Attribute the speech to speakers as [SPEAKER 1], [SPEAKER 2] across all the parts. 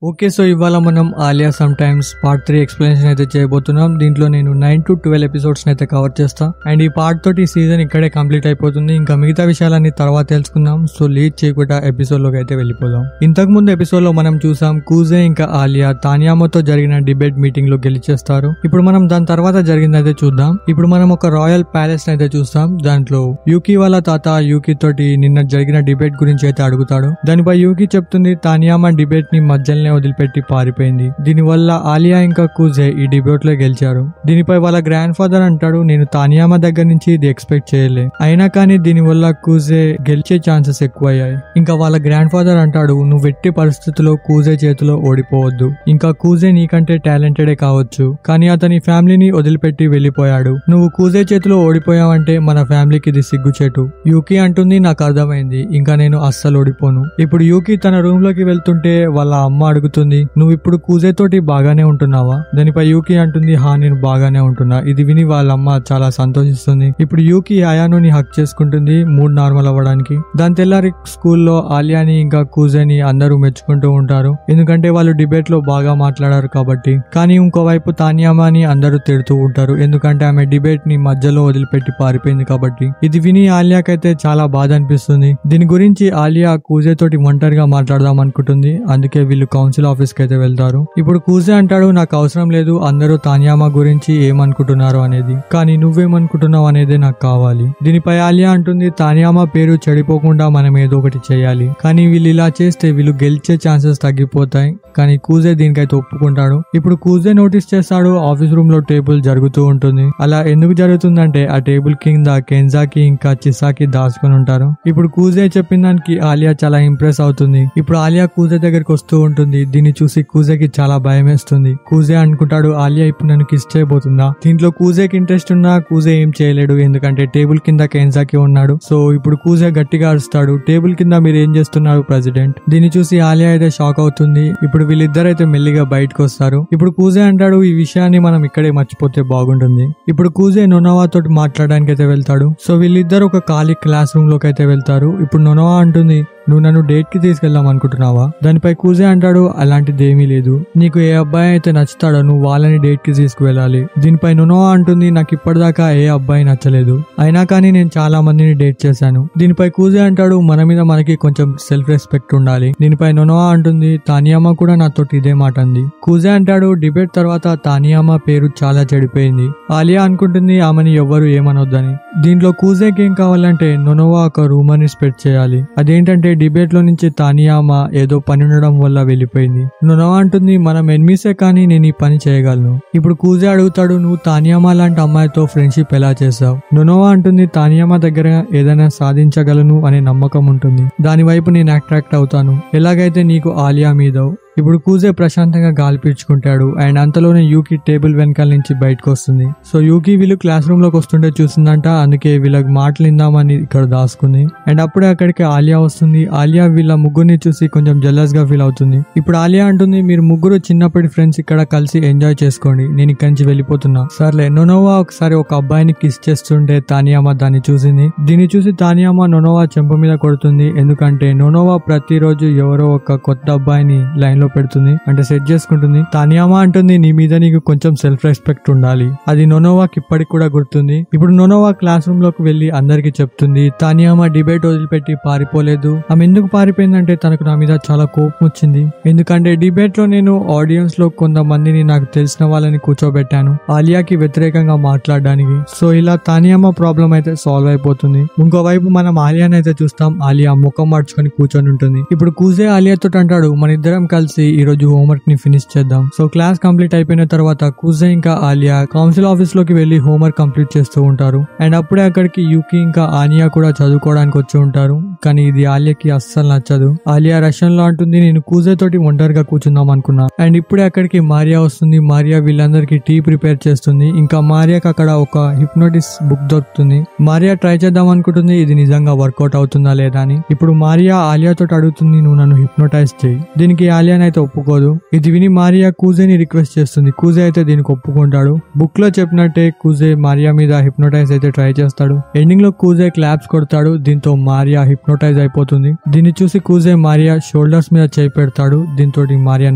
[SPEAKER 1] Okay, so ఇవాళ మనం Alia some times part 3 explanation అయితే చేయబోతున్నాం. దీంట్లో నేను 9 to 12 ఎపిసోడ్స్ అయితే కవర్ చేస్తా. అండ్ ఈ పార్ట్ తోటి ఈ సీజన్ ఇక్కడే కంప్లీట్ అయిపోతుంది. ఇంకా మిగతా విషయాలన్నీ తర్వాత తెలుసుకుందాం. సో లేట్ చేయకుండా ఎపిసోడ్ లోకి అయితే వెళ్ళిపోదాం. ఇంతకు ముందు ఎపిసోడ్ లో మనం చూసాం కూజే ఇంకా ఆలియా తానియామోతో జరిగిన డిబేట్ మీటింగ్ లో గెలిచేస్తారు. ఇప్పుడు మనం దాని తర్వాత జరిగిందైతే చూద్దాం. ఇప్పుడు మనం ఒక రాయల్ ప్యాలెస్ అయితే చూస్తాం. దాంట్లో యూకి వాళ్ళ తాత యూకి తోటి నిన్న జరిగిన డిబేట్ గురించి అయితే అడుగుతాడు. దానిపై యూకి చెప్తుంది తానియామా డిబేట్ ని మధ్యలోనే వదిలిపెట్టి పారిపోయింది. దీనివల్ల ఆలియా ఇంకా కూజే ఈ డిబేట్ లో గెలిచారు. దీనిపై వాళ్ళ గ్రాండ్ ఫాదర్ అంటాడు, నేను తానియామా దగ్గర నుంచి ఇది ఎక్స్పెక్ట్ చేయలే, అయినా కానీ దీనివల్ల కూజే గెలిచే ఛాన్సెస్ ఎక్కువయ్యాయి. ఇంకా వాళ్ళ గ్రాండ్ ఫాదర్ అంటాడు, నువ్వు ఎట్టి పరిస్థితుల్లో కూజే చేతిలో ఓడిపోవద్దు. ఇంకా కూజే నీకంటే టాలెంటెడే కావచ్చు, కానీ అతని ఫ్యామిలీని వదిలిపెట్టి వెళ్లిపోయాడు. నువ్వు కూజే చేతిలో ఓడిపోయావంటే మన ఫ్యామిలీకి ఇది సిగ్గుచేటు. యూకి అంటుంది, నాకు అర్థమైంది, ఇంకా నేను అస్సలు ఓడిపోను. ఇప్పుడు యూకి తన రూమ్ లోకి వెళ్తుంటే వాళ్ళ అమ్మ అడుగుతుంది, నువ్వు ఇప్పుడు కూజే తోటి బాగానే ఉంటున్నావా? దానిపై యూకి అంటుంది, హా నేను బాగానే ఉంటున్నా. ఇది విని వాళ్ళ అమ్మ చాలా సంతోషిస్తుంది. ఇప్పుడు యూకి అయానుని హక్ చేసుకుంటుంది మూడ్ నార్మల్ అవ్వడానికి. దాని తెల్లారి స్కూల్లో ఆలియాని ఇంకా కూజేని అందరూ మెచ్చుకుంటూ ఉంటారు, ఎందుకంటే వాళ్ళు డిబేట్ లో బాగా మాట్లాడారు కాబట్టి. కానీ ఇంకోవైపు తానియామాని అందరూ తిడుతూ ఉంటారు, ఎందుకంటే ఆమె డిబేట్ ని మధ్యలో వదిలిపెట్టి పారిపోయింది కాబట్టి. ఇది విని ఆలియాకైతే చాలా బాధ అనిపిస్తుంది. దీని గురించి ఆలియా కూజే తోటి ఒంటరిగా మాట్లాడదాం అనుకుంటుంది. అందుకే వీళ్ళు కౌన్సిల్ ఆఫీస్ కి అయితే వెళ్తారు. ఇప్పుడు కూజే అంటాడు, నాకు అవసరం లేదు అందరూ తానియామా గురించి ఏమనుకుంటున్నారు అనేది, కానీ నువ్వేమనుకుంటున్నావు అనేదే నాకు కావాలి. దీనిపై ఆలియా అంటుంది, తానియామా పేరు చెడిపోకుండా మనం ఏదో ఒకటి చేయాలి, కానీ వీళ్ళు ఇలా చేస్తే వీళ్ళు గెలిచే ఛాన్సెస్ తగ్గిపోతాయి. కానీ కూజే దీనికైతే ఒప్పుకుంటాడు. ఇప్పుడు కూజే నోటీస్ చేస్తాడు, ఆఫీస్ రూమ్ లో టేబుల్ జరుగుతూ ఉంటుంది. అలా ఎందుకు జరుగుతుందంటే ఆ టేబుల్ కింద కెన్జాకి ఇంకా చిసాకి దాచుకుని ఉంటారు. ఇప్పుడు కూజే చెప్పిన దానికి ఆలియా చాలా ఇంప్రెస్ అవుతుంది. ఇప్పుడు ఆలియా కూజే దగ్గరికి వస్తూ ఉంటుంది. దీన్ని చూసి కూజేకి చాలా భయం వేస్తుంది. కూజే అనుకుంటాడు, ఆలియా ఇప్పుడు నన్ను కిస్ చేయబోతుందా? దీంట్లో కూజేకి ఇంట్రెస్ట్ ఉన్నా కూజే ఏం చేయలేడు, ఎందుకంటే టేబుల్ కింద కెన్జాకి ఉన్నాడు. సో ఇప్పుడు కూజే గట్టిగా అరుస్తాడు, టేబుల్ కింద మీరు ఏం చేస్తున్నారు ప్రెసిడెంట్? దీన్ని చూసి ఆలియా అయితే షాక్ అవుతుంది. ఇప్పుడు వీళ్ళిద్దరైతే మెల్లిగా బయటకు వస్తారు. ఇప్పుడు కూజే అంటాడు, ఈ విషయాన్ని మనం ఇక్కడే మర్చిపోతే బాగుంటుంది. ఇప్పుడు కూజే నొనోవా తోటి మాట్లాడడానికి అయితే వెళ్తాడు. సో వీళ్ళిద్దరు ఒక ఖాళీ క్లాస్ రూమ్ లోకి అయితే వెళ్తారు. ఇప్పుడు నొనోవా అంటుంది, నువ్వు నన్ను డేట్ కి తీసుకెళ్దాం అనుకుంటున్నావా? దానిపై కూజే అంటాడు, అలాంటిది ఏమీ లేదు, నీకు ఏ అబ్బాయి అయితే నచ్చుతాడో నువ్వు వాళ్ళని డేట్ కి తీసుకువెళ్ళాలి. దీనిపై నొనోవా అంటుంది, నాకు ఇప్పటిదాకా ఏ అబ్బాయి నచ్చలేదు, అయినా కానీ నేను చాలా మందిని డేట్ చేశాను. దీనిపై కూజే అంటాడు, మన మీద మనకి కొంచెం సెల్ఫ్ రెస్పెక్ట్ ఉండాలి. దీనిపై నొనోవా అంటుంది, తానియామా కూడా నాతో ఇదే మాట అంది. కూజే అంటాడు, డిబేట్ తర్వాత తానియామా పేరు చాలా చెడిపోయింది. ఆలియా అనుకుంటుంది ఆమెని ఎవ్వరు ఏమనొద్దని. దీంట్లో కూజేకి ఏం కావాలంటే నొనోవా ఒక రూమర్ ని స్ప్రెడ్ చేయాలి. అదేంటంటే డిబేట్ లో నుంచి తానియామా ఏదో పని ఉండడం వల్ల వెళ్ళిపోయింది. నొనోవా అంటుంది, మనం ఎనిమిసే కానీ నేను ఈ పని చేయగలను. ఇప్పుడు కూజే అడుగుతాడు, నువ్వు తానియామా లాంటి అమ్మాయితో ఫ్రెండ్షిప్ ఎలా చేసావు? నొనోవా అంటుంది, తానియామా దగ్గర ఏదైనా సాధించగలను అనే నమ్మకం ఉంటుంది, దాని వైపు నేను అట్రాక్ట్ అవుతాను, ఎలాగైతే నీకు ఆలియా మీద. ఇప్పుడు కూజే ప్రశాంతంగా గాలి పీల్చుకుంటాడు. అండ్ అంతలోనే యూకి టేబుల్ వెనకాల నుంచి బయటకు వస్తుంది. సో యూకి వీళ్ళు క్లాస్ రూమ్ లోకి వస్తుంటే చూసిందంట, అందుకే వీళ్ళకి మాటలు ఇందామని ఇక్కడ దాచుకుంది. అండ్ అప్పుడే అక్కడికి ఆలియా వస్తుంది. ఆలియా వీళ్ళ ముగ్గురిని చూసి కొంచెం జెలస్ గా ఫీల్ అవుతుంది. ఇప్పుడు ఆలియా అంటుంది, మీరు ముగ్గురు చిన్నప్పటి ఫ్రెండ్స్ ఇక్కడ కలిసి ఎంజాయ్ చేసుకోండి, నేను ఇక్కడి నుంచి వెళ్ళిపోతున్నా. సర్లే. నొనోవా ఒకసారి ఒక అబ్బాయిని కిస్ చేస్తుంటే తానియామా దాన్ని చూసింది. దీన్ని చూసి తానియామా నొనోవా చెంప మీద కొడుతుంది, ఎందుకంటే నొనోవా ప్రతిరోజు ఎవరో ఒక కొత్త అబ్బాయిని లైన్ పెడుతుంది, అంటే సెట్ చేసుకుంటుంది. తానియామా అంటుంది, నీ మీద నీకు కొంచెం సెల్ఫ్ రెస్పెక్ట్ ఉండాలి, అది నొనోవాకి ఇప్పటికి కూడా గుర్తుంది. ఇప్పుడు నొనోవా క్లాస్ రూమ్ లోకి వెళ్లి అందరికి చెప్తుంది, తానియామా డిబేట్ వదిలిపెట్టి పారిపోలేదు. ఆమె ఎందుకు పారిపోయిందంటే తనకు నా మీద చాలా కోపం వచ్చింది, ఎందుకంటే డిబేట్ లో నేను ఆడియన్స్ లో కొంతమందిని నాకు తెలిసిన వాళ్ళని కూర్చోబెట్టాను ఆలియాకి వ్యతిరేకంగా మాట్లాడడానికి. సో ఇలా తానియామా ప్రాబ్లం అయితే సాల్వ్ అయిపోతుంది. ఇంకోవైపు మనం ఆలియాని అయితే చూస్తాం. ఆలియా ముఖం మార్చుకొని కూర్చొని ఉంటుంది. ఇప్పుడు కూజే ఆలియాతో అంటాడు, మన ఇద్దరం కలిసి ఈ రోజు హోంవర్క్ ని ఫినిష్ చేద్దాం. సో క్లాస్ కంప్లీట్ అయిపోయిన తర్వాత కూజే ఇంకా ఆలియా కౌన్సిల్ ఆఫీస్ లోకి వెళ్లి హోంవర్క్ కంప్లీట్ చేస్తూ ఉంటారు. అండ్ అప్పుడే అక్కడికి యూకి ఇంకా ఆనియా కూడా చదువుకోవడానికి వచ్చి ఉంటారు. కానీ ఇది ఆలియాకి అస్సలు నచ్చదు. ఆలియా రష్యన్ లో అంటుంది, నేను కూజే తోటి ఒంటరిగా కూర్చుందాం అనుకున్నా. అండ్ ఇప్పుడే అక్కడికి మారియా వస్తుంది. మారియా వీళ్ళందరికీ టీ ప్రిపేర్ చేస్తుంది. ఇంకా మారియాకి అక్కడ ఒక హిప్నోటిస్ బుక్ దొరుకుతుంది. మారియా ట్రై చేద్దాం అనుకుంటుంది, ఇది నిజంగా వర్కౌట్ అవుతుందా లేదా అని. ఇప్పుడు మారియా ఆలియా తోటి అడుగుతుంది, నువ్వు నన్ను హిప్నోటైజ్ చేయి. దీనికి ఆలియా అయితే ఒప్పుకోదు. ఇది విని మారియా కూజేని రిక్వెస్ట్ చేస్తుంది. కూజే అయితే దీనికి ఒప్పుకుంటాడు. బుక్ లో చెప్పినట్టే కూజే మారియా మీద హిప్నోటైజ్ అయితే ట్రై చేస్తాడు. ఎండింగ్ లో కూజే క్లాప్స్ కొడతాడు. దీంతో మారియా హిప్నోటైజ్ అయిపోతుంది. దీన్ని చూసి కూజే మారియా షోల్డర్స్ మీద చేయి పెడతాడు. దీంతో మారియా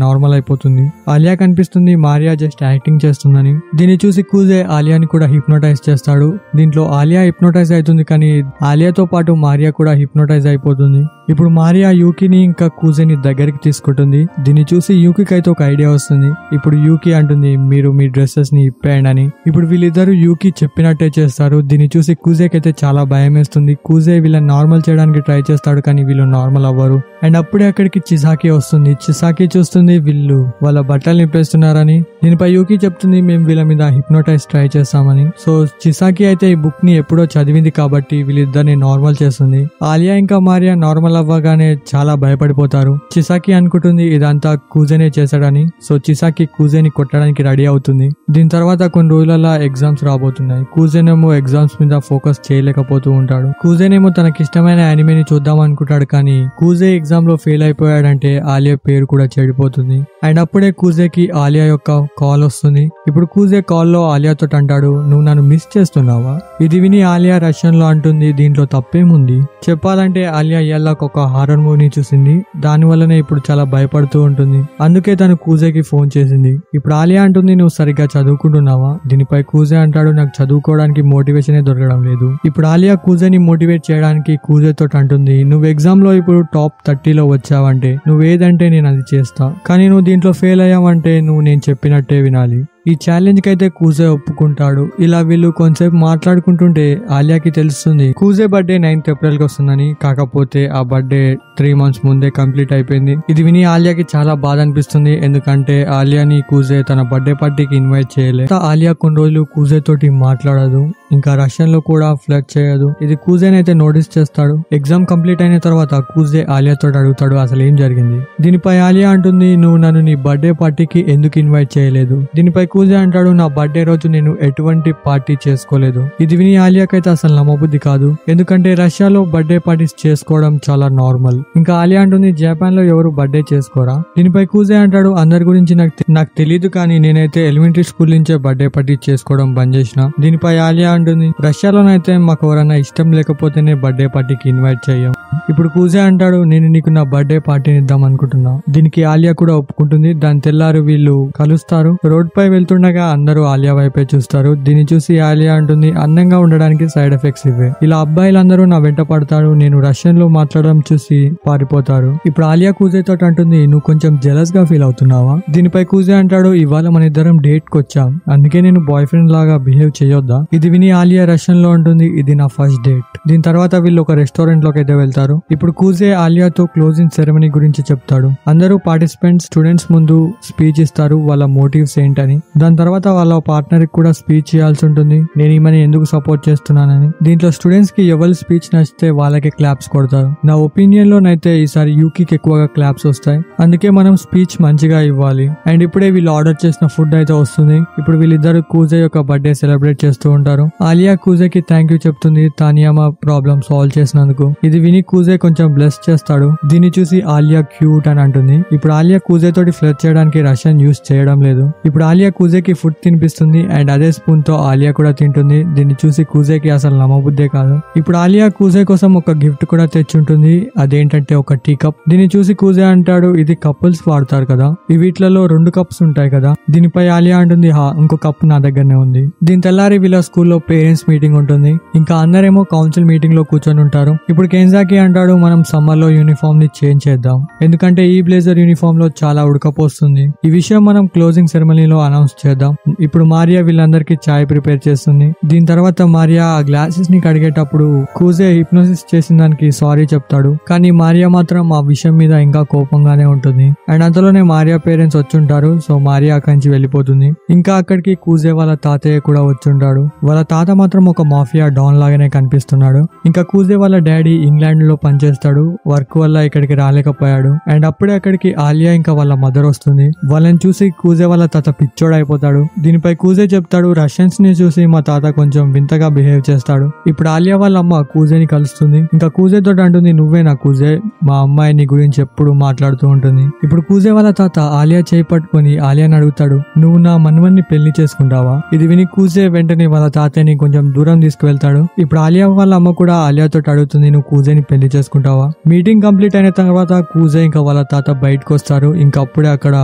[SPEAKER 1] నార్మల్ అయిపోతుంది. ఆలియా కనిపిస్తుంది మారియా జస్ట్ యాక్టింగ్ చేస్తుందని. దీన్ని చూసి కూజే ఆలియాని కూడా హిప్నోటైజ్ చేస్తాడు. దీంట్లో ఆలియా హిప్నోటైజ్ అవుతుంది, కానీ ఆలియాతో పాటు మారియా కూడా హిప్నోటైజ్ అయిపోతుంది. ఇప్పుడు మారియా యూకిని ఇంకా కూజేని దగ్గరికి తీసుకుంటుంది. దీన్ని చూసి యూకికి అయితే ఒక ఐడియా వస్తుంది. ఇప్పుడు యూకి అంటుంది, మీరు మీ డ్రెస్సెస్ ని ఇప్పేయండి అని. ఇప్పుడు వీళ్ళిద్దరు యూకి చెప్పినట్టే చేస్తారు. దీన్ని చూసి కూజేకి అయితే చాలా భయం వేస్తుంది. కూజే వీళ్ళని నార్మల్ చేయడానికి ట్రై చేస్తాడు, కానీ వీళ్ళు నార్మల్ అవ్వరు. అండ్ అప్పుడే అక్కడికి చిసాకి వస్తుంది. చిసాకి చూస్తుంది వీళ్ళు వాళ్ళ బట్టలు నింపేస్తున్నారని. దీనిపై యూకి చెప్తుంది, మేము వీళ్ళ మీద హిప్నోటైజ్ ట్రై చేస్తామని. సో చిసాకి అయితే ఈ బుక్ ని ఎప్పుడో చదివింది కాబట్టి వీళ్ళిద్దరిని నార్మల్ చేస్తుంది. ఆలియా ఇంకా మారియా నార్మల్ అవ్వగానే చాలా భయపడిపోతారు. చిసాకి అనుకుంటుంది ఇదంతా కూజేనే చేశాడని. సో చిసాకి కూజేని కొట్టడానికి రెడీ అవుతుంది. దీని తర్వాత కొన్ని రోజులలో ఎగ్జామ్స్ రాబోతున్నాయి. కూజేనేమో ఎగ్జామ్స్ మీద ఫోకస్ చేయలేకపోతూ ఉంటాడు. కూజేనేమో తనకిష్టమైన యానిమేని చూద్దాం అనుకుంటాడు, కానీ కూజే ఎగ్జామ్ లో ఫెయిల్ అయిపోయాడంటే ఆలియా పేరు కూడా చెడిపోతుంది. అండ్ అప్పుడే కూజేకి ఆలియా యొక్క కాల్ వస్తుంది. ఇప్పుడు కూజే కాల్ లో ఆలియాతో అంటాడు, నువ్వు నన్ను మిస్ చేస్తున్నావా? ఇది విని ఆలియా రష్యన్ లో అంటుంది, దీంట్లో తప్పేముంది? చెప్పాలంటే ఆలియా ఇయాలకు ఒక హారర్ మూవీని చూసింది. దాని వల్లనే ఇప్పుడు చాలా భయపడుతూ ఉంటుంది. అందుకే తను కూజేకి ఫోన్ చేసింది. ఇప్పుడు ఆలియా అంటుంది, నువ్వు సరిగ్గా చదువుకుంటున్నావా? దీనిపై కూజే అంటాడు, నాకు చదువుకోవడానికి మోటివేషనే దొరకడం లేదు. ఇప్పుడు ఆలియా కూజేని మోటివేట్ చేయడానికి కూజేతో అంటుంది, నువ్వు ఎగ్జామ్ లో ఇప్పుడు టాప్ 30లో వచ్చావంటే నువ్వేదంటే నేను అది చేస్తా, కానీ నువ్వు దీంట్లో ఫెయిల్ అయ్యావంటే నువ్వు నేను చెప్పినట్టే వినాలి. ఈ ఛాలెంజ్ కి అయితే కూజే ఒప్పుకుంటాడు. ఇలా వీళ్ళు కొంతసేపు మాట్లాడుకుంటుంటే ఆలియాకి తెలుస్తుంది కూజే బర్త్డే 9th April కి వస్తుందని. కాకపోతే ఆ బర్త్డే 3 months ముందే కంప్లీట్ అయిపోయింది. ఇది విని ఆలియాకి చాలా బాధ అనిపిస్తుంది. ఎందుకంటే ఆలియాని కూజే తన బర్త్డే పార్టీకి ఇన్వైట్ చేయలేదు. ఆలియా కొన్ని రోజులు కూజే తోటి మాట్లాడదు, ఇంకా రష్యన్ లో కూడా ఫ్లర్ట్ చేయదు. ఇది కూజేని అయితే నోటీస్ చేస్తాడు. ఎగ్జామ్ కంప్లీట్ అయిన తర్వాత కూజే ఆలియాతో అడుగుతాడు అసలు ఏం జరిగింది. దీనిపై ఆలియా అంటుంది, నువ్వు నన్ను నీ బర్త్డే పార్టీకి ఎందుకు ఇన్వైట్ చేయలేదు? దీనిపై కూజే అంటాడు, నా బర్త్డే రోజు నేను ఎటువంటి పార్టీ చేసుకోలేదు. ఇది విని ఆలియాకైతే అసలు నమ్మబుద్ధి కాదు, ఎందుకంటే రష్యాలో బర్త్డే పార్టీస్ చేసుకోవడం చాలా నార్మల్. ఇంకా ఆలియా అంటుంది, జపాన్ లో ఎవరు బర్త్డే చేసుకోరా? దీనిపై కూజే అంటాడు, అందరి గురించి నాకు తెలియదు, కానీ నేనైతే ఎలిమెంటరీ స్కూల్ నుంచే బర్త్డే పార్టీ చేసుకోవడం బంద్ చేసిన. దీనిపై ఆలియా అంటుంది, రష్యాలోనైతే మాకు ఎవరైనా ఇష్టం లేకపోతేనే బర్త్డే పార్టీకి ఇన్వైట్ చేయం. ఇప్పుడు కూజే అంటాడు, నేను నీకు నా బర్త్డే పార్టీని ఇద్దాం అనుకుంటున్నా. దీనికి ఆలియా కూడా ఒప్పుకుంటుంది. దాని తెల్లారు వీళ్ళు కలుస్తారు. రోడ్ పై వెళ్తుండగా అందరూ ఆలియా వైపే చూస్తారు. దీన్ని చూసి ఆలియా అంటుంది, అందంగా ఉండడానికి సైడ్ ఎఫెక్ట్స్ ఇవే. ఇలా అబ్బాయిలందరూ నా వెంట పడతారు, నేను రష్యన్ లో మాట్లాడడం చూసి పారిపోతారు. ఇప్పుడు ఆలియా కూజేతో అంటుంది, నువ్వు కొంచెం జెలస్ గా ఫీల్ అవుతున్నావా? దీనిపై కూజే అంటాడు, ఇవాళ మన ఇద్దరం డేట్ కి వచ్చాం, అందుకే నేను బాయ్ ఫ్రెండ్ లాగా బిహేవ్ చేయొద్దా? ఇది విని ఆలియా రష్యన్ లో ఉంటుంది, ఇది నా ఫస్ట్ డేట్. దీని తర్వాత వీళ్ళు ఒక రెస్టారెంట్ లోకి అయితే వెళ్తారు. ఇప్పుడు కూజే ఆలియాతో క్లోజింగ్ సెరమనీ గురించి చెప్తాడు. అందరూ పార్టిసిపెంట్స్ స్టూడెంట్స్ ముందు స్పీచ్ ఇస్తారు, వాళ్ళ మోటివ్స్ ఏంటని. దాని తర్వాత వాళ్ళ పార్ట్నర్ కి కూడా స్పీచ్ చేయాల్సి ఉంటుంది, నేను ఈమెని ఎందుకు సపోర్ట్ చేస్తున్నానని. దీంట్లో స్టూడెంట్స్ కి ఎవరి స్పీచ్ నచ్చితే వాళ్ళకి క్లాప్స్ కొడతారు. నా ఒపీనియన్ లోనైతే ఈసారి యూకి ఎక్కువగా క్లాప్స్ వస్తాయి, అందుకే మనం స్పీచ్ మంచిగా ఇవ్వాలి. అండ్ ఇప్పుడే వీళ్ళు ఆర్డర్ చేసిన ఫుడ్ అయితే వస్తుంది. ఇప్పుడు వీళ్ళిద్దరు కూజే యొక్క బర్త్డే సెలబ్రేట్ చేస్తూ ఉంటారు. ఆలియా కూజేకి థ్యాంక్ యూ చెప్తుంది, తానియామా ప్రాబ్లం సాల్వ్ చేసినందుకు. ఇది విని కూజే కొంచెం బ్లెస్ చేస్తాడు. దీన్ని చూసి ఆలియా క్యూట్ అని అంటుంది. ఇప్పుడు ఆలియా కూజే తోటి ఫ్లర్ట్ చేయడానికి రష్యన్ యూస్ చేయడం లేదు. ఇప్పుడు ఆలియా కూజేకి ఫుడ్ తినిపిస్తుంది అండ్ అదే స్పూన్ తో ఆలియా కూడా తింటుంది. దీన్ని చూసి కూజేకి అసలు నమ్మబుద్దే కాదు. ఇప్పుడు ఆలియా కూజే కోసం ఒక గిఫ్ట్ కూడా తెచ్చుంటుంది, అదేంటంటే ఒక టీ కప్. దీన్ని చూసి కూజే అంటాడు, ఇది కపుల్స్ వాడతారు కదా, ఈ వీటిలలో 2 కప్స్ ఉంటాయి కదా. దీనిపై ఆలియా అంటుంది, ఇంకో కప్ నా దగ్గరనే ఉంది. దీని తెల్లారి వీళ్ళ స్కూల్లో పేరెంట్స్ మీటింగ్ ఉంటుంది. ఇంకా అందరేమో కౌన్సిల్ మీటింగ్ లో కూర్చొని ఉంటారు. ఇప్పుడు కెన్జాకి అంటాడు, మనం సమ్మర్ లో యూనిఫామ్ ని చేంజ్ చేద్దాం, ఎందుకంటే ఈ బ్లేజర్ యూనిఫామ్ లో చాలా ఉడకపోస్తుంది. ఈ విషయం మనం క్లోజింగ్ సెరమనీలో అనౌన్స్ చేద్దాం. ఇప్పుడు మారియా వీళ్ళందరికీ చాయ్ ప్రిపేర్ చేస్తుంది. దీని తర్వాత మారియా ఆ గ్లాసెస్ ని కడిగేటప్పుడు కూజే హిప్నోసిస్ చేసిన దానికి సారీ చెప్తాడు, కానీ మారియా మాత్రం ఆ విషయం మీద ఇంకా కోపంగానే ఉంటుంది. అండ్ అంతలోనే మారియా పేరెంట్స్ వచ్చుంటారు. సో మారియా అక్కడి నుంచి వెళ్ళిపోతుంది. ఇంకా అక్కడికి కూజే వాళ్ళ తాతయ్య కూడా వచ్చుంటాడు. వాళ్ళ తాత మాత్రం ఒక మాఫియా డాన్ లాగానే కనిపిస్తున్నాడు. ఇంకా కూజే వాళ్ళ డాడీ ఇంగ్లాండ్ లో పనిచేస్తాడు, వర్క్ వల్ల ఇక్కడికి రాలేకపోయాడు. అండ్ అప్పుడే అక్కడికి ఆలియా ఇంకా వాళ్ళ మదర్ వస్తుంది. వాళ్ళని చూసి కూజే వాళ్ళ తాత పిచ్చోడు అయిపోతాడు. దీనిపై కూజే చెప్తాడు, రష్యన్స్ ని చూసి మా తాత కొంచెం వింతగా బిహేవ్ చేస్తాడు. ఇప్పుడు ఆలియా వాళ్ళ అమ్మ కూజేని కలుస్తుంది. ఇంకా కూజే తోటి అంటుంది, నువ్వే నా కూజే, మా అమ్మాయి నీ గురించి ఎప్పుడు మాట్లాడుతూ ఉంటుంది. ఇప్పుడు కూజే వాళ్ళ తాత ఆలియా చేయి పట్టుకుని ఆలియాని అడుగుతాడు, నువ్వు నా మన్మన్ని పెళ్లి చేసుకుంటావా? ఇది విని కూజే వెంటనే వాళ్ళ తాతని కొంచెం దూరం తీసుకువెళ్తాడు. ఇప్పుడు ఆలియా వాళ్ళ అమ్మ కూడా ఆలియా తోటి అడుగుతుంది, నువ్వు కూజేని పెళ్లి చేసుకుంటావా? మీటింగ్ కంప్లీట్ అయిన తర్వాత కూజే ఇంకా వాళ్ళ తాత బయటకు వస్తారు. ఇంకా అప్పుడే అక్కడ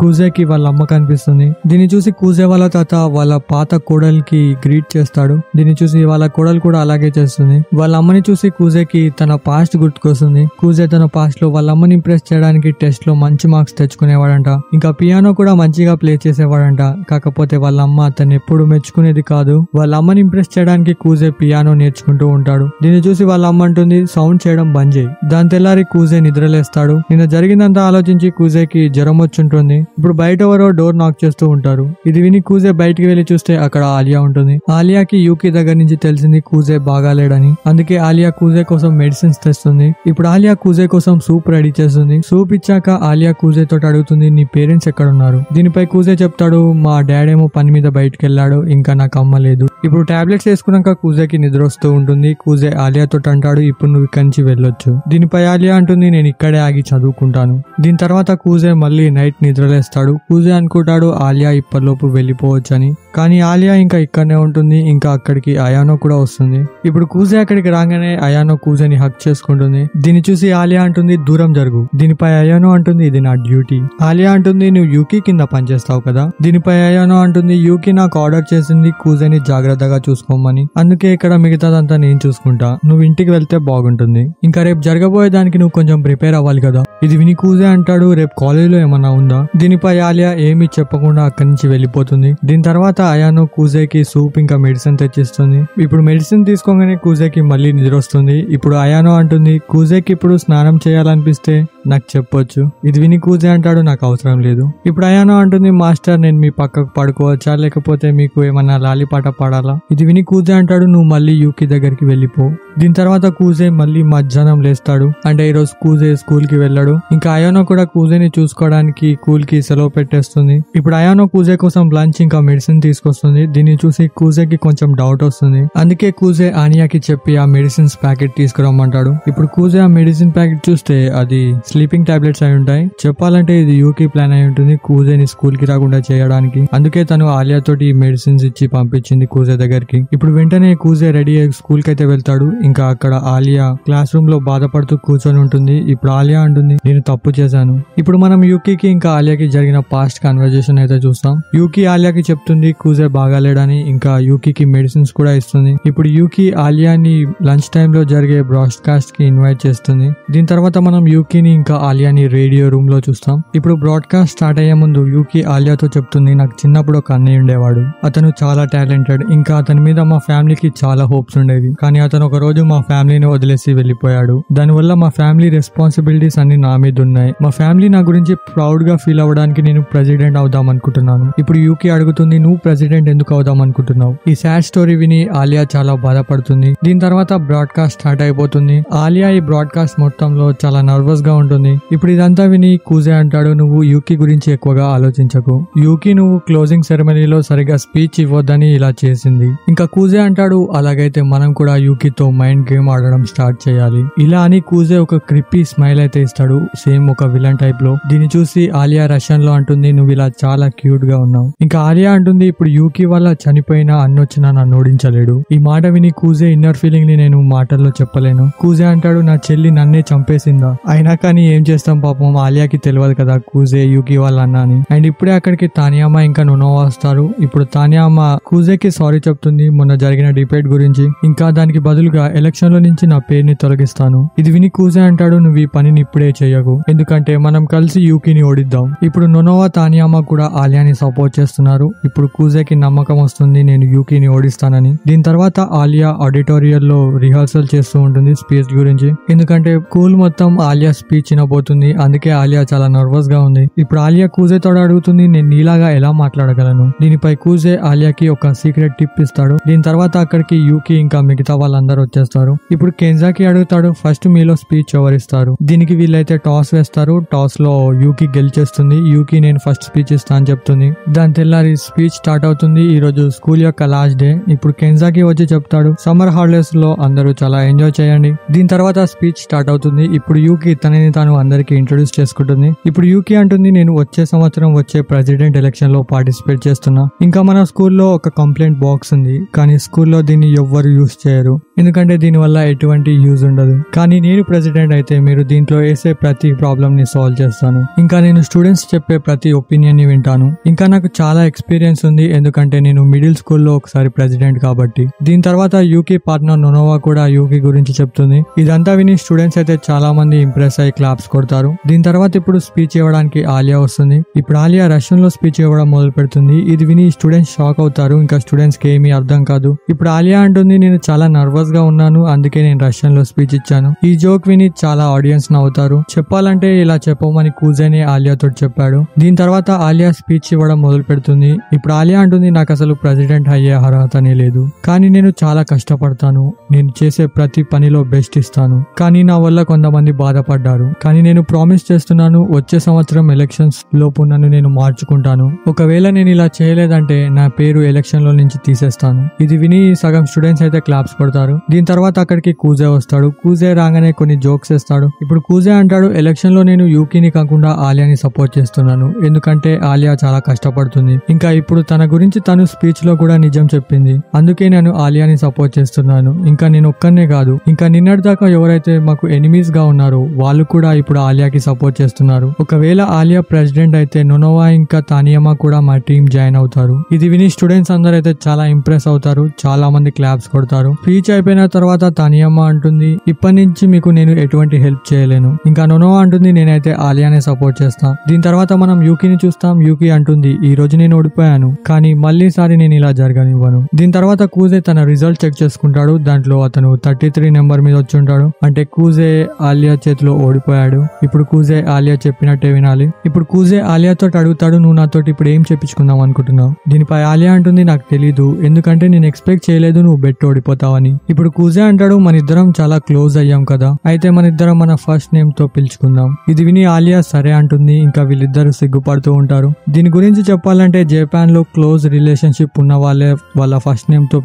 [SPEAKER 1] కూజేకి వాళ్ళ అమ్మ కనిపిస్తుంది. దీన్ని చూసి కూజే వాళ్ళ తాత వాళ్ళ పాత కోడలికి గ్రీట్ చేస్తాడు. దీన్ని చూసి వాళ్ళ కోడలు కూడా అలాగే చేస్తుంది. వాళ్ళ అమ్మని చూసి కూజేకి తన పాస్ట్ గుర్తుకొస్తుంది. కూజే తన పాస్ట్ లో వాళ్ళ అమ్మని ఇంప్రెస్ చేయడానికి టెస్ట్ లో మంచి మార్క్స్ తెచ్చుకునేవాడంట. ఇంకా పియానో కూడా మంచిగా ప్లే చేసేవాడంట. కాకపోతే వాళ్ళ అమ్మ అతన్ని ఎప్పుడు మెచ్చుకునేది కాదు. వాళ్ళ అమ్మని ఇంప్రెస్ చేయడానికి కూజే పియానో నేర్చుకుంటూ ఉంటాడు. దీన్ని చూసి వాళ్ళ అమ్మ అంటుంది, సౌండ్ చేయడం బంద్ చేయి. దాని తెల్లారి కూజే నిద్రలేస్తాడు. నిన్న జరిగిందంతా ఆలోచించి కూజేకి జ్వరం వచ్చుంటుంది. ఇప్పుడు బయట ఎవరో డోర్ నాక్ చేస్తూ ఉంటారు. ఇది విని కూజే బయటికి వెళ్లి చూస్తే అక్కడ ఆలియా ఉంటుంది. ఆలియాకి యూకి దగ్గర నుంచి తెలిసింది కూజే బాగాలేడని. అందుకే ఆలియా కూజే కోసం మెడిసిన్స్ తెస్తుంది. ఇప్పుడు ఆలియా కూజే కోసం సూప్ రెడీ చేస్తుంది. సూప్ ఇచ్చాక ఆలియా కూజే తోటి అడుగుతుంది, నీ పేరెంట్స్ ఎక్కడున్నారు? దీనిపై కూజే చెప్తాడు, మా డాడీ ఏమో పని మీద బయటకు వెళ్ళాడు, ఇంకా నాకు అమ్మ లేదు. ఇప్పుడు టాబ్లెట్స్ వేసుకున్నాక కూజేకి నిద్ర వస్తూ ఉంటుంది. కూజే ఆలియా తోటి అంటాడు, ఇప్పుడు నువ్వు ఇక్కడి నుంచి వెళ్ళొచ్చు. దీనిపై ఆలియా అంటుంది, నేను ఇక్కడే ఆగి చదువుకుంటాను. దీని తర్వాత కూజే మళ్ళీ నైట్ నిద్రలేస్తాడు. కూజే అనుకుంటాడు ఆలియా ఇప్పటిలోపు వెళ్ళిపోవచ్చని. కానీ ఆలియా ఇంకా ఇక్కడనే ఉంటుంది. ఇంకా అక్కడికి అయానో కూడా వస్తుంది. ఇప్పుడు కూజే అక్కడికి రాగానే అయానో కూజేని హక్ చేసుకుంటుంది. దీన్ని చూసి ఆలియా అంటుంది, దూరం జరుగు. దీనిపై అయానో అంటుంది, ఇది నా డ్యూటీ. ఆలియా అంటుంది, నువ్వు యూకి కింద పనిచేస్తావు కదా? దీనిపై అయానో అంటుంది, యూకి నాకు ఆర్డర్ చేసింది కూజేని జాగ్రత్తగా చూసుకోమని. అందుకే ఇక్కడ మిగతాదంతా నేను చూసుకుంటా. నువ్వు ఇంటికి వెళ్తే బాగుంటుంది. ఇంకా రేపు జరగబోయే దానికి నువ్వు కొంచెం ప్రిపేర్ అవ్వాలి కదా. ఇది విని కూజే అంటాడు, రేపు కాలేజీలో ఏమన్నా ఉందా? దీనిపై ఆలియా ఏమీ చెప్పకుండా అక్కడి నుంచి వెళ్ళిపోతుంది. దీని తర్వాత అయానో కూజేకి సూప్ ఇంకా మెడిసిన్ తెచ్చిస్తుంది. ఇప్పుడు మెడిసిన్ తీసుకోగానే కూజేకి మళ్ళీ నిద్ర వస్తుంది. ఇప్పుడు అయానో అంటుంది, కూజేకి ఇప్పుడు స్నానం చేయాలనిపిస్తే నాకు చెప్పొచ్చు. ఇది విని కూజే అంటాడు, నాకు అవసరం లేదు. ఇప్పుడు అయానో అంటుంది, మాస్టర్ నేను మీ పక్కకు పడుకోవచ్చా, లేకపోతే మీకు ఏమన్నా లాలిపాట పాడాలా? ఇది విని కూజే అంటాడు, నువ్వు మళ్ళీ యూకి దగ్గరికి వెళ్ళిపో. దీని తర్వాత కూజే మళ్ళీ మధ్యాహ్నం లేస్తాడు. అంటే ఈరోజు కూజే స్కూల్ కి వెళ్ళాడు. ఇంకా అయానో కూడా కూజేని చూసుకోవడానికి స్కూల్ కి సెలవు పెట్టేస్తుంది. ఇప్పుడు అయానో కూజే కోసం లంచ్ ఇంకా మెడిసిన్ తీసుకొస్తుంది. దీన్ని చూసి కూజేకి కొంచెం డౌట్ వస్తుంది. అందుకే కూజే ఆనియాకి చెప్పి ఆ మెడిసిన్స్ ప్యాకెట్ తీసుకురమ్మంటాడు. ఇప్పుడు కూజే ఆ మెడిసిన్ ప్యాకెట్ చూస్తే అది స్లీపింగ్ టాబ్లెట్స్ అయి ఉంటాయి. చెప్పాలంటే ఇది యూకి ప్లాన్ అయి ఉంటుంది కూజేని స్కూల్ కి రాకుండా చేయడానికి. అందుకే తను ఆలియా తోటి మెడిసిన్స్ ఇచ్చి పంపించింది కూజే దగ్గరికి. ఇప్పుడు వెంటనే కూజే రెడీ అయ్యి స్కూల్ కి అయితే వెళ్తాడు. ఇంకా అక్కడ ఆలియా క్లాస్ రూమ్ లో బాధపడుతూ కూర్చొని ఉంటుంది. ఇప్పుడు ఆలియా అంటుంది, నేను తప్పు చేశాను. ఇప్పుడు మనం యూకి ఇంకా ఆలియాకి జరిగిన పాస్ట్ కన్వర్జేషన్ అయితే చూస్తాం. యూకి ఆలియాకి చెప్తుంది కూజే బాగాలేడని. ఇంకా యూకి మెడిసిన్స్ కూడా ఇస్తుంది. ఇప్పుడు యూకి ఆలియాని లంచ్ టైమ్ లో జరిగే బ్రాడ్కాస్ట్ కి ఇన్వైట్ చేస్తుంది. దీని తర్వాత మనం యూకిని ఇంకా ఆలియాని రేడియో రూమ్ లో చూస్తాం. ఇప్పుడు బ్రాడ్కాస్ట్ స్టార్ట్ అయ్యే ముందు యూకి ఆలియాతో చెప్తుంది, నాకు చిన్నప్పుడు ఒక అన్నయ్య ఉండేవాడు. అతను చాలా టాలెంటెడ్. ఇంకా అతని మీద మా ఫ్యామిలీకి చాలా హోప్స్ ఉండేవి. కానీ అతను ఒక రోజు మా ఫ్యామిలీని వదిలేసి వెళ్ళిపోయాడు. దానివల్ల మా ఫ్యామిలీ రెస్పాన్సిబిలిటీస్ అన్ని నా మీద ఉన్నాయి. మా ఫ్యామిలీ నా గురించి ప్రౌడ్ గా ఫీల్ అవ్వడానికి నేను ప్రెసిడెంట్ అవుదాం అనుకుంటున్నాను. ఇప్పుడు యూకి అడుగుతుంది, నువ్వు ప్రెసిడెంట్ ఎందుకు అవుదాం అనుకుంటున్నావు? ఈ సాడ్ స్టోరీ విని ఆలియా చాలా బాధపడుతుంది. దీని తర్వాత బ్రాడ్కాస్ట్ స్టార్ట్ అయిపోతుంది. ఆలియా ఈ బ్రాడ్కాస్ట్ మొత్తంలో చాలా నర్వస్ గా ఉంటుంది. ఇప్పుడు ఇదంతా విని కూజే అంటాడు, నువ్వు యూకి గురించి ఎక్కువగా ఆలోచించకు. యూకి నువ్వు క్లోజింగ్ సెరమనీలో సరిగా స్పీచ్ ఇవ్వద్దని ఇలా చేసింది. ఇంకా కూజే అంటాడు, అలాగైతే మనం కూడా యూకితో మైండ్ గేమ్ ఆడడం స్టార్ట్ చేయాలి. ఇలా అని కూజే ఒక క్రిప్పీ స్మైల్ అయితే ఇస్తాడు, సేమ్ ఒక విలన్ టైప్ లో. దీన్ని చూసి ఆలియా రష్యన్ లో అంటుంది, నువ్వు ఇలా చాలా క్యూట్ గా ఉన్నావు. ఇంకా ఆలియా అంటుంది, ఇప్పుడు యూకి వల్ల చనిపోయిన అన్నొచ్చినా నన్ను ఓడించలేడు. ఈ మాట విని కూజే ఇన్నర్ ఫీలింగ్ ని నేను మాటల్లో చెప్పలేను. కూజే అంటాడు, నా చెల్లి నన్నే చంపేసిందా? అయినా కానీ ఏం చేస్తాం పాపం, ఆలియాకి తెలియదు కదా కూజే యూకి వాళ్ళ అన్న అని. అండ్ ఇప్పుడే అక్కడికి తానియామా ఇంకా నొనోవా వస్తారు. ఇప్పుడు తానియామా కూజేకి సారీ చెప్తుంది మొన్న జరిగిన డిబేట్ గురించి. ఇంకా దానికి బదులుగా ఎలక్షన్ లో నుంచి నా పేరుని తొలగిస్తాను. ఇది విని కూజే అంటాడు, నువ్వు ఈ పనిని ఇప్పుడే చేయకు, ఎందుకంటే మనం కలిసి యూకిని ఓడిద్దాం. ఇప్పుడు నొనోవా తానియామా కూడా ఆలియాని సపోర్ట్ చేస్తున్నారు. ఇప్పుడు కూజేకి నమ్మకం వస్తుంది, నేను యూకిని ఓడిస్తానని. దీని తర్వాత ఆలియా ఆడిటోరియం లో రిహార్సల్ చేస్తూ ఉంటుంది స్పీచ్ గురించి. ఎందుకంటే స్కూల్ మొత్తం ఆలియా స్పీచ్ స్పీచ్ ఇనబోతుంది. అందుకే ఆలియా చాలా నర్వస్ గా ఉంది. ఇప్పుడు ఆలియా కూజేతో అడుగుతుంది, నేను నీలాగా ఎలా మాట్లాడగలను. దీనిపై కూజే ఆలియాకి ఒక సీక్రెట్ టిప్ ఇస్తాడు. దీని తర్వాత అక్కడికి యూకి ఇంకా మిగతా వాళ్ళందరూ వచ్చేస్తారు. ఇప్పుడు కెంజాకి అడుగుతాడు, ఫస్ట్ మీలో స్పీచ్ ఎవరిస్తారు. దీనికి వీళ్ళైతే టాస్ వేస్తారు. టాస్ లో యూకి గెలిచేస్తుంది. యూకి నేను ఫస్ట్ స్పీచ్ ఇస్తా అని చెప్తుంది. దాని తెల్లారి స్పీచ్ స్టార్ట్ అవుతుంది. ఈ రోజు స్కూల్ యొక్క లాస్ట్ డే. ఇప్పుడు కెంజాకి వచ్చి చెప్తాడు, సమ్మర్ హాలిడేస్ లో అందరూ చాలా ఎంజాయ్ చేయండి. దీని తర్వాత స్పీచ్ స్టార్ట్ అవుతుంది. ఇప్పుడు యూకి తనని తాను అందరికి ఇంట్రొడ్యూస్ చేసుకుంటుంది. ఇప్పుడు యూకి అంటుంది, నేను వచ్చే సంవత్సరం వచ్చే ప్రెసిడెంట్ ఎలక్షన్ లో పార్టిసిపేట్ చేస్తున్నా. ఇంకా మన స్కూల్లో ఒక కంప్లైంట్ బాక్స్ ఉంది, కానీ స్కూల్లో దీన్ని ఎవ్వరు యూజ్ చేయరు, ఎందుకంటే దీని వల్ల ఎటువంటి యూజ్ ఉండదు. కానీ నేను ప్రెసిడెంట్ అయితే మీరు దీంట్లో వేసే ప్రతి ప్రాబ్లమ్ ని సాల్వ్ చేస్తాను. ఇంకా నేను స్టూడెంట్స్ చెప్పే ప్రతి ఒపీనియన్ ని వింటాను. ఇంకా నాకు చాలా ఎక్స్పీరియన్స్ ఉంది, ఎందుకంటే నేను మిడిల్ స్కూల్లో ఒకసారి ప్రెసిడెంట్ కాబట్టి. దీని తర్వాత యూకి పార్ట్నర్ నొనోవా కూడా యూకి గురించి చెప్తుంది. ఇదంతా విని స్టూడెంట్స్ అయితే చాలా మంది ఇంప్రెస్ అయ్యి క్లాప్స్ కొడతారు. దీని తర్వాత ఇప్పుడు స్పీచ్ ఇవ్వడానికి ఆలియా వస్తుంది. ఇప్పుడు ఆలియా రష్యన్ లో స్పీచ్ ఇవ్వడం మొదలు పెడుతుంది. ఇది విని స్టూడెంట్స్ షాక్ అవుతారు. ఇంకా స్టూడెంట్స్ కి ఏమీ అర్థం కాదు. ఇప్పుడు ఆలియా అంటుంది, నేను చాలా నర్వస్ గా ఉన్నాను, అందుకే నేను రష్యన్ లో స్పీచ్ ఇచ్చాను. ఈ జోక్ విని చాలా ఆడియన్స్ నవ్వుతారు. చెప్పాలంటే ఇలా చెప్పమని కూజేనే ఆలియాతో చెప్పాడు. దీని తర్వాత ఆలియా స్పీచ్ ఇవ్వడం మొదలు పెడుతుంది. ఇప్పుడు ఆలియా అంటుంది, నాకు అసలు ప్రెసిడెంట్ అయ్యే అర్హతనే లేదు, కానీ నేను చాలా కష్టపడతాను. నేను చేసే ప్రతి పనిలో బెస్ట్ ఇస్తాను. కానీ నా వల్ల కొంతమంది బాధపడ్డారు. కానీ నేను ప్రామిస్ చేస్తున్నాను, వచ్చే సంవత్సరం ఎలక్షన్స్ లోపు నన్ను నేను మార్చుకుంటాను. ఒకవేళ నేను ఇలా చేయలేదంటే నా పేరు ఎలక్షన్ లో నుంచి తీసేస్తాను. ఇది విని సగం స్టూడెంట్స్ అయితే క్లాప్స్ కొడతారు. దీని తర్వాత అక్కడికి కూజే వస్తాడు. కూజే రాగానే కొన్ని జోక్స్ వేస్తాడు. ఇప్పుడు కూజే అంటాడు, ఎలక్షన్ లో నేను యూకిని కాకుండా ఆలియాని సపోర్ట్ చేస్తున్నాను, ఎందుకంటే ఆలియా చాలా కష్టపడుతుంది. ఇంకా ఇప్పుడు తన గురించి తను స్పీచ్ లో కూడా నిజం చెప్పింది, అందుకే నేను ఆలియాని సపోర్ట్ చేస్తున్నాను. ఇంకా నేను ఒక్కనే కాదు, ఇంకా నిన్నటి దాకా ఎవరైతే మాకు ఎనిమీస్ గా ఉన్నారో వాళ్ళు కూడా ఇప్పుడు ఆలియాకి సపోర్ట్ చేస్తున్నారు. ఒకవేళ ఆలియా ప్రెసిడెంట్ అయితే నొనోవా ఇంకా తానియమా కూడా మా టీం జాయిన్ అవుతారు. ఇది విని స్టూడెంట్స్ అందరూ అయితే చాలా ఇంప్రెస్ అవుతారు. చాలా మంది క్లాప్స్ కొడతారు. స్పీచ్ అయిపోయిన తర్వాత తానియమా అంటుంది, ఇప్పటి నుంచి మీకు నేను ఎటువంటి హెల్ప్ చేయలేను. ఇంకా నొనోవా అంటుంది, నేనైతే ఆలియానే సపోర్ట్ చేస్తా. దీని తర్వాత మనం యూకిని చూస్తాం. యూకి అంటుంది, ఈ రోజు నేను ఓడిపోయాను, కానీ మళ్ళీసారి నేను ఇలా జరగనివ్వను. దీని తర్వాత కూజే తన రిజల్ట్ చెక్ చేసుకుంటాడు. దాంట్లో అతను 33 నెంబర్ మీద వచ్చి ఉంటాడు. అంటే కూజే ఆలియా చేతిలో ఓడిపోయాడు. ఇప్పుడు కూజే ఆలియా చెప్పినట్టే వినాలి. ఇప్పుడు కూజే ఆలియాతో అడుగుతాడు, నువ్వు నాతో ఇప్పుడు ఏం చెప్పించుకుందాం అనుకుంటున్నావు. దీనిపై ఆలియా అంటుంది, నాకు తెలీదు, ఎందుకంటే నేను ఎక్స్పెక్ట్ చేయలేదు నువ్వు బెట్ ఓడిపోతావని. ఇప్పుడు కూజే అంటాడు, మన ఇద్దరం చాలా క్లోజ్ అయ్యాం కదా, అయితే మన ఇద్దరం మన ఫస్ట్ నేమ్ తో పిలుచుకుందాం. ఇది విని ఆలియా సరే అంటుంది. ఇంకా వీళ్ళిద్దరు సిగ్గుపడుతూ ఉంటారు. దీని గురించి చెప్పాలంటే జపాన్ లో క్లోజ్ రిలేషన్షిప్ ఉన్న వాళ్ళే వాళ్ళ ఫస్ట్ నేమ్ తో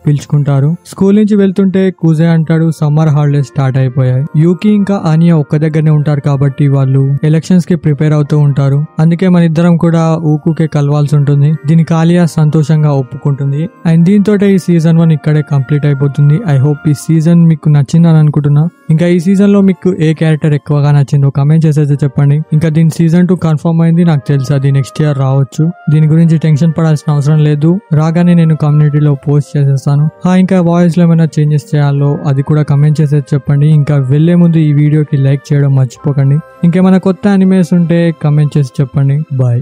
[SPEAKER 1] పిలుచుకుంటారు. స్కూల్ నుంచి వెళ్తుంటే కూజే అంటాడు, సమ్మర్ హాలిడేస్ స్టార్ట్ అయిపోయాయి. యూకి ఇంకా ఆనియా ఒక్క దగ్గరనే ఉంటారు కాబట్టి వాళ్ళు ఎలక్షన్స్ కి ప్రిపేర్ అవుతూ ఉంటారు. అందుకే మన ఇద్దరం కూడా ఊకుకే కలవాల్సి ఉంటుంది. దీనికి ఆలియా సంతోషంగా ఒప్పుకుంటుంది. అండ్ దీంతో ఈ సీజన్ 1 ఇక్కడే కంప్లీట్ అయిపోతుంది. ఐ హోప్ ఈ సీజన్ మీకు నచ్చిందని అనుకుంటున్నా. ఇంకా ఈ సీజన్ లో మీకు ఏ క్యారెక్టర్ ఎక్కువగా నచ్చిందో కమెంట్ చేసేసి చెప్పండి. ఇంకా దీని సీజన్ 2 కన్ఫర్మ్ అయింది. నాకు తెలుసు అది నెక్స్ట్ ఇయర్ రావచ్చు. దీని గురించి టెన్షన్ పడాల్సిన అవసరం లేదు. రాగానే నేను కమ్యూనిటీలో పోస్ట్ చేసేస్తాను. ఇంకా వాయిస్ లో ఏమైనా చేంజెస్ చేయాలో అది కూడా కమెంట్ చేసేసి చెప్పండి. ఇంకా వెళ్లే ముందు ఈ వీడియోకి లైక్ చేయడం మర్చిపోకండి. ఇంకేమైనా కొత్త అనిమేస్ ఉంటే కమెంట్ చేసి చెప్పండి. బాయ్.